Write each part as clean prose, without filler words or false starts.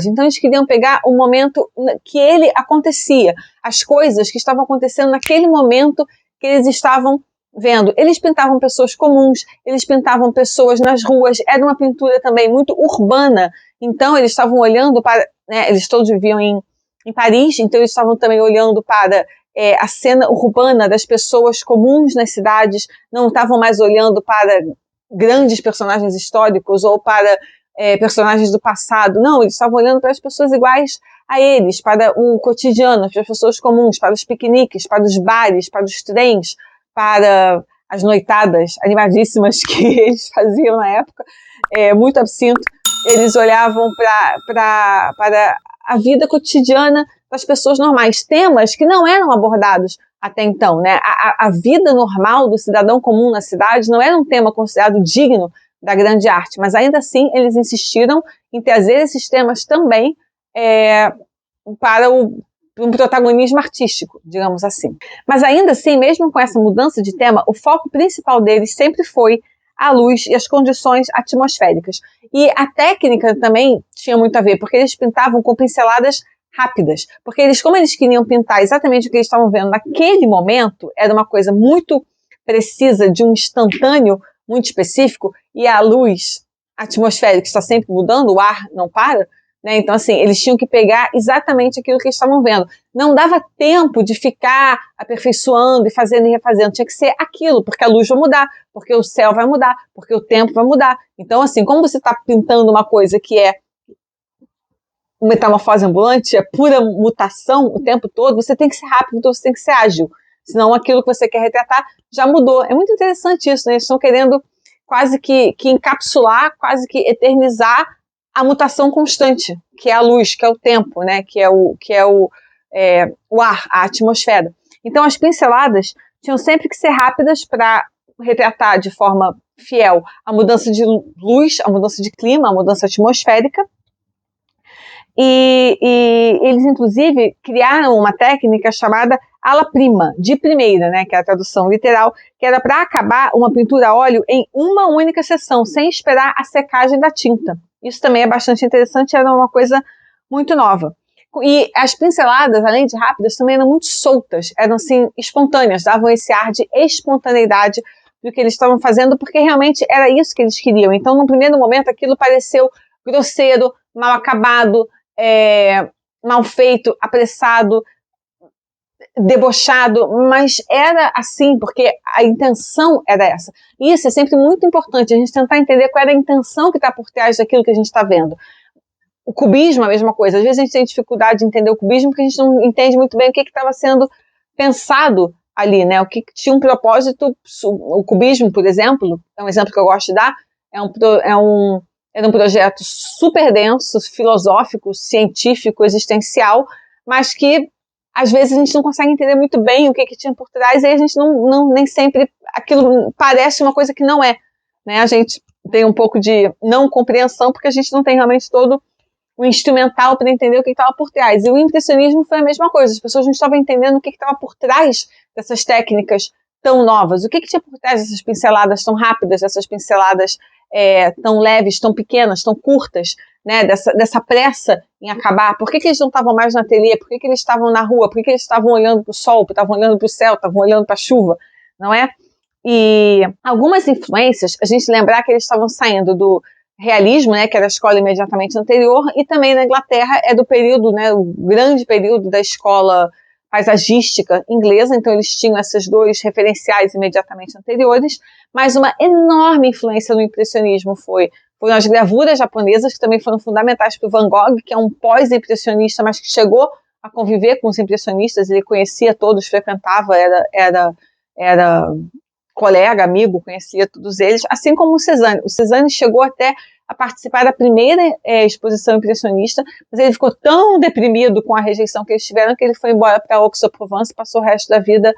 Então eles queriam pegar o momento que ele acontecia, as coisas que estavam acontecendo naquele momento que eles estavam vendo. Eles pintavam pessoas comuns, eles pintavam pessoas nas ruas, era uma pintura também muito urbana, então eles estavam olhando para, né, eles todos viviam em Paris, então eles estavam também olhando para a cena urbana das pessoas comuns nas cidades, não estavam mais olhando para grandes personagens históricos ou para personagens do passado, não, eles estavam olhando para as pessoas iguais a eles, para o cotidiano, para as pessoas comuns, para os piqueniques, para os bares, para os trens, para as noitadas animadíssimas que eles faziam na época, muito absinto. Eles olhavam para a vida cotidiana das pessoas normais, temas que não eram abordados até então, né? A vida normal do cidadão comum na cidade não era um tema considerado digno da grande arte, mas ainda assim eles insistiram em trazer esses temas também para um protagonismo artístico, digamos assim. Mas ainda assim, mesmo com essa mudança de tema, o foco principal deles sempre foi a luz e as condições atmosféricas. E a técnica também tinha muito a ver, porque eles pintavam com pinceladas rápidas, porque como eles queriam pintar exatamente o que eles estavam vendo naquele momento, era uma coisa muito precisa, de um instantâneo muito específico, e a luz atmosférica está sempre mudando, o ar não para, né? Então, assim, eles tinham que pegar exatamente aquilo que eles estavam vendo. Não dava tempo de ficar aperfeiçoando e fazendo e refazendo. Tinha que ser aquilo, porque a luz vai mudar, porque o céu vai mudar, porque o tempo vai mudar. Então, assim, como você está pintando uma coisa que é metamorfose ambulante, é pura mutação o tempo todo, você tem que ser rápido, então você tem que ser ágil. Senão aquilo que você quer retratar já mudou. É muito interessante isso, né? Eles estão querendo quase que encapsular, quase que eternizar a mutação constante, que é a luz, que é o tempo, né? Que é o ar, a atmosfera. Então as pinceladas tinham sempre que ser rápidas para retratar de forma fiel a mudança de luz, a mudança de clima, a mudança atmosférica. E eles, inclusive, criaram uma técnica chamada ala prima, de primeira, né, que é a tradução literal, que era para acabar uma pintura a óleo em uma única sessão, sem esperar a secagem da tinta. Isso também é bastante interessante, era uma coisa muito nova. E as pinceladas, além de rápidas, também eram muito soltas, eram assim, espontâneas, davam esse ar de espontaneidade do que eles estavam fazendo, porque realmente era isso que eles queriam. Então, no primeiro momento, aquilo pareceu grosseiro, mal acabado, mal feito, apressado, debochado, mas era assim, porque a intenção era essa. E isso é sempre muito importante, a gente tentar entender qual era a intenção que está por trás daquilo que a gente está vendo. O cubismo é a mesma coisa. Às vezes a gente tem dificuldade de entender o cubismo porque a gente não entende muito bem o que estava sendo pensado ali, né? O que tinha um propósito. O cubismo, por exemplo, é um exemplo que eu gosto de dar, era um projeto super denso, filosófico, científico, existencial, mas que às vezes a gente não consegue entender muito bem o que tinha por trás, e a gente nem sempre aquilo parece uma coisa que não é, né? A gente tem um pouco de não compreensão porque a gente não tem realmente todo o instrumental para entender o que estava por trás. E o impressionismo foi a mesma coisa, as pessoas não estavam entendendo o que estava por trás dessas técnicas tão novas, o que tinha por trás dessas pinceladas tão rápidas, dessas pinceladas tão leves, tão pequenas, tão curtas, né, dessa pressa em acabar. Por que eles não estavam mais na ateliê? Por que eles estavam na rua? Por que eles estavam olhando para o sol, estavam olhando para o céu, estavam olhando para a chuva, não é? E algumas influências, a gente lembrar que eles estavam saindo do realismo, né, que era a escola imediatamente anterior, e também na Inglaterra é do período, né, o grande período da escola paisagística inglesa, então eles tinham esses dois referenciais imediatamente anteriores, mas uma enorme influência no impressionismo foram as gravuras japonesas, que também foram fundamentais para o Van Gogh, que é um pós-impressionista, mas que chegou a conviver com os impressionistas, ele conhecia todos, frequentava, era colega, amigo, conhecia todos eles, assim como o Cézanne. O Cézanne chegou até a participar da primeira exposição impressionista, mas ele ficou tão deprimido com a rejeição que eles tiveram que ele foi embora para Aix-en-Provence e passou o resto da vida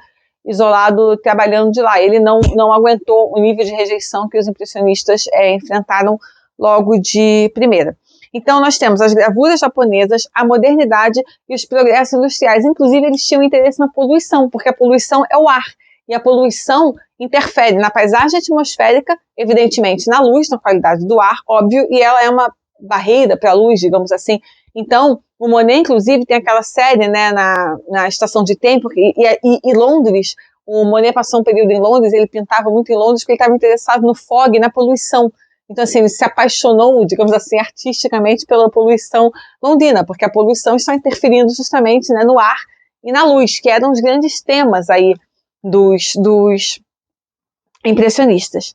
isolado, trabalhando de lá. Ele não aguentou o nível de rejeição que os impressionistas enfrentaram logo de primeira. Então nós temos as gravuras japonesas, a modernidade e os progressos industriais. Inclusive eles tinham interesse na poluição, porque a poluição é o ar. E a poluição interfere na paisagem atmosférica, evidentemente na luz, na qualidade do ar, óbvio, e ela é uma barreira para a luz, digamos assim. Então, o Monet, inclusive, tem aquela série, né, na Estação de Tempo, e Londres, o Monet passou um período em Londres, ele pintava muito em Londres porque ele estava interessado no fog, na poluição. Então, assim, ele se apaixonou, digamos assim, artisticamente pela poluição londrina, porque a poluição está interferindo justamente, né, no ar e na luz, que eram os grandes temas aí dos impressionistas.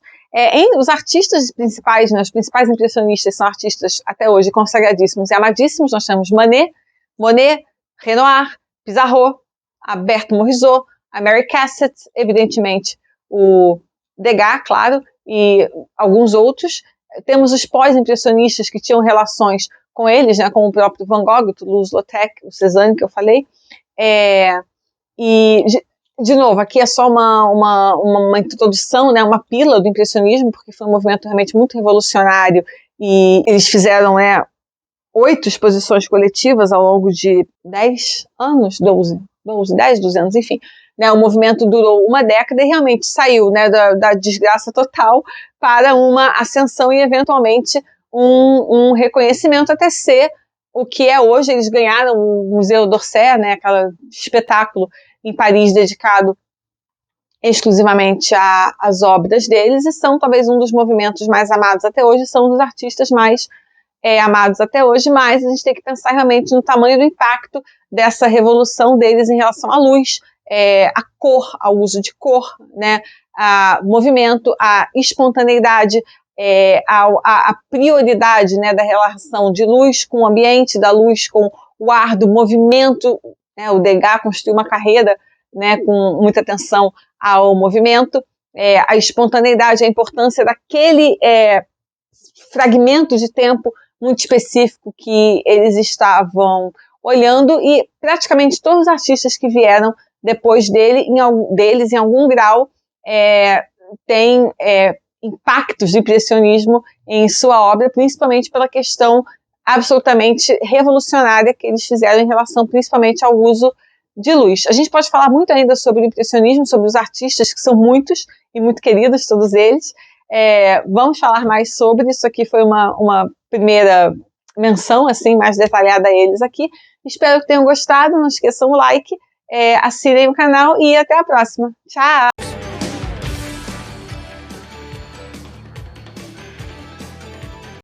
Os artistas principais, né, os principais impressionistas são artistas até hoje consagradíssimos e amadíssimos. Nós temos Manet, Monet, Renoir, Pissarro, a Berthe Morisot, a Mary Cassatt, evidentemente o Degas, claro, e alguns outros. Temos os pós-impressionistas que tinham relações com eles, né, como o próprio Van Gogh, o Toulouse-Lautrec, o Cézanne, que eu falei. E, de novo, aqui é só uma introdução, né, uma pílula do impressionismo, porque foi um movimento realmente muito revolucionário e eles fizeram 8 exposições coletivas ao longo de 10 anos, 12, 10, 12 anos, enfim. Né, o movimento durou uma década e realmente saiu, né, da desgraça total para uma ascensão e, eventualmente, um reconhecimento até ser o que é hoje. Eles ganharam o Museu d'Orsay, né, aquele espetáculo em Paris dedicado exclusivamente às obras deles, e são talvez um dos movimentos mais amados até hoje, são um dos artistas mais amados até hoje, mas a gente tem que pensar realmente no tamanho do impacto dessa revolução deles em relação à luz, à cor, ao uso de cor, né, a movimento, a espontaneidade, a prioridade, né, da relação de luz com o ambiente, da luz com o ar, do movimento, né. O Degas construiu uma carreira, né, com muita atenção ao movimento, a espontaneidade, a importância daquele fragmento de tempo muito específico que eles estavam olhando, e praticamente todos os artistas que vieram depois deles, em algum grau, têm impactos de impressionismo em sua obra, principalmente pela questão absolutamente revolucionária que eles fizeram em relação principalmente ao uso de luz. A gente pode falar muito ainda sobre o impressionismo, sobre os artistas, que são muitos e muito queridos, todos eles. Vamos falar mais sobre isso. Aqui foi uma primeira menção assim mais detalhada a eles aqui. Espero que tenham gostado. Não esqueçam o like, assinem o canal e até a próxima. Tchau!